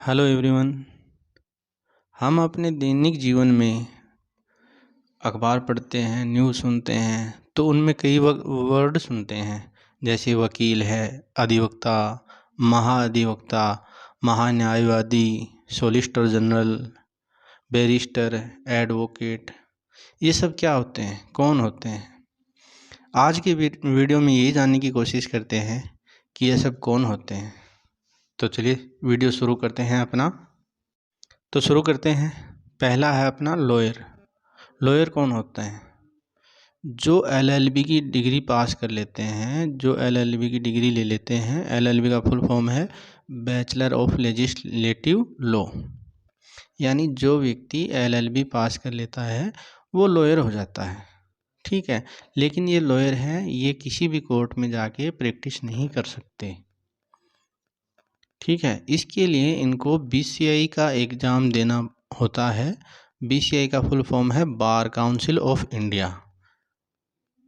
Hello everyone. हम अपने दैनिक जीवन में अखबार पढ़ते हैं, न्यूज़ सुनते हैं, तो उनमें कई वर्ड सुनते हैं, जैसे वकील है, अधिवक्ता, महाअधिवक्ता, महान्यायवादी, सॉलिसिटर जनरल, बैरिस्टर, एडवोकेट। ये सब क्या होते हैं, कौन होते हैं? आज की वीडियो में यही जानने की कोशिश करते हैं कि ये सब कौन होते हैं। तो चलिए वीडियो शुरू करते हैं अपना। तो शुरू करते हैं। पहला है अपना लॉयर। लॉयर कौन होता है? जो एलएलबी की डिग्री पास कर लेते हैं, जो एलएलबी की डिग्री ले लेते हैं। एलएलबी का फुल फॉर्म है बैचलर ऑफ लेजिस्लेटिव लॉ। यानी जो व्यक्ति एलएलबी पास कर लेता है वो लॉयर हो जाता है। ठीक है, लेकिन ये लॉयर हैं, ये किसी भी कोर्ट में जाके प्रैक्टिस नहीं कर सकते। ठीक है, इसके लिए इनको बीसीआई का एग्ज़ाम देना होता है। बीसीआई का फुल फॉर्म है bar council of India.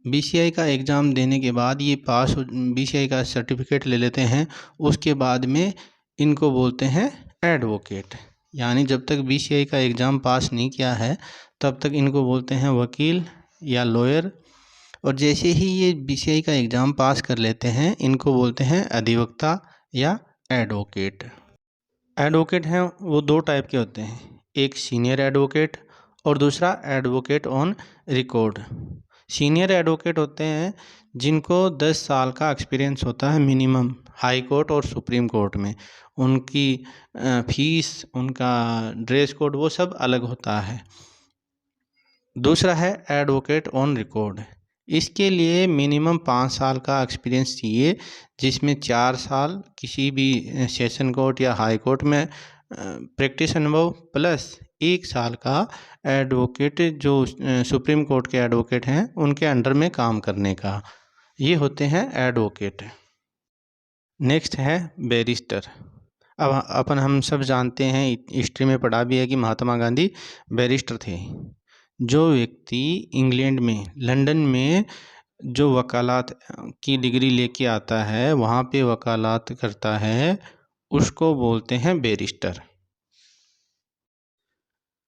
BCI का एग्ज़ाम देने के बाद ये पास बीसीआई का सर्टिफिकेट ले लेते हैं। उसके बाद में इनको बोलते हैं एडवोकेट। यानी जब तक बीसीआई का एग्ज़ाम पास नहीं किया है तब तक इनको बोलते हैं वकील या लॉयर। और जैसे ही ये बीसीआई का एग्ज़ाम पास कर लेते हैं इनको बोलते हैं अधिवक्ता या एडवोकेट। एडवोकेट हैं वो दो टाइप के होते हैं, एक सीनियर एडवोकेट और दूसरा advocate on record. Senior advocate होते हैं जिनको 10 साल का एक्सपीरियंस होता है मिनिमम, हाई कोर्ट और सुप्रीम कोर्ट में। उनकी फीस, उनका ड्रेस कोड वो सब अलग होता है। दूसरा है एडवोकेट ऑन रिकॉर्ड। इसके लिए मिनिमम 5 साल का एक्सपीरियंस चाहिए, जिसमें 4 साल किसी भी सेशन कोर्ट या हाई कोर्ट में प्रैक्टिस अनुभव प्लस 1 साल का एडवोकेट जो सुप्रीम कोर्ट के एडवोकेट हैं उनके अंडर में काम करने का। ये होते हैं एडवोकेट। नेक्स्ट है बैरिस्टर। अब अपन हम सब जानते हैं, हिस्ट्री में पढ़ा भी है कि महात्मा गांधी बैरिस्टर थे। जो व्यक्ति इंग्लैंड में, लंदन में जो वकालत की डिग्री लेके आता है, वहाँ पे वकालत करता है, उसको बोलते हैं barrister.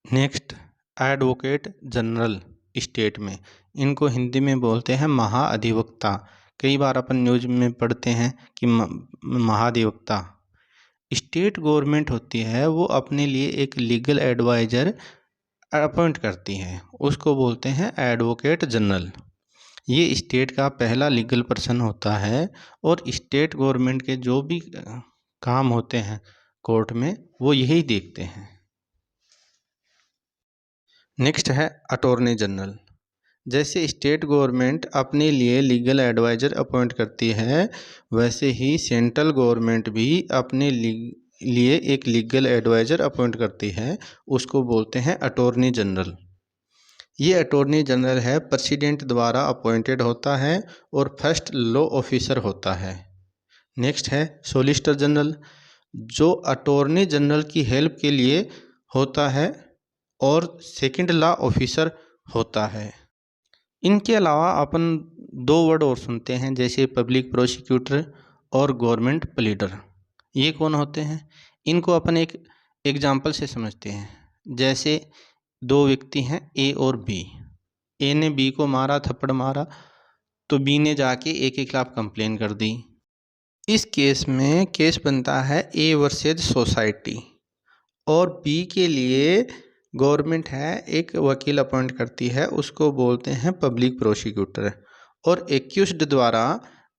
Next advocate general state में, इनको हिंदी में बोलते हैं महाअधिवक्ता। कई बार अपन न्यूज़ में पढ़ते हैं कि महाधिवक्ता। स्टेट गवर्नमेंट होती है वो अपने लिए एक लीगल एडवाइज़र अपॉइंट करती है, उसको बोलते हैं एडवोकेट जनरल। ये स्टेट का पहला लीगल पर्सन होता है और स्टेट गवर्नमेंट के जो भी काम होते हैं कोर्ट में वो यही देखते हैं। नेक्स्ट है अटॉर्नी जनरल। जैसे स्टेट गवर्नमेंट अपने लिए लीगल एडवाइज़र अपॉइंट करती है, वैसे ही सेंट्रल गवर्नमेंट भी अपने लिए एक लीगल एडवाइज़र अपॉइंट करती है, उसको बोलते हैं अटॉर्नी जनरल। ये अटॉर्नी जनरल है प्रेसिडेंट द्वारा अपॉइंटेड होता है और फर्स्ट लॉ ऑफिसर होता है। नेक्स्ट है सॉलिसिटर जनरल, जो अटॉर्नी जनरल की हेल्प के लिए होता है और सेकंड लॉ ऑफिसर होता है। इनके अलावा अपन 2 वर्ड और सुनते हैं, जैसे पब्लिक प्रोसिक्यूटर और गवर्नमेंट प्लीडर। ये कौन होते हैं? इनको अपन एक एग्जाम्पल से समझते हैं। जैसे 2 व्यक्ति हैं ए और बी। ए ने बी को मारा, थप्पड़ मारा, तो बी ने जाके ए के खिलाफ कंप्लेन कर दी। इस केस में केस बनता है ए वर्सेज सोसाइटी और बी के लिए गवर्नमेंट है एक वकील अपॉइंट करती है, उसको बोलते हैं पब्लिक प्रोसिक्यूटर। और एक्यूज्ड द्वारा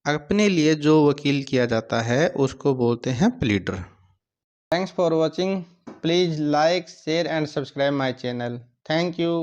अपने लिए जो वकील किया जाता है उसको बोलते हैं pleader. Thanks for watching. Please like, share and subscribe my channel. Thank you.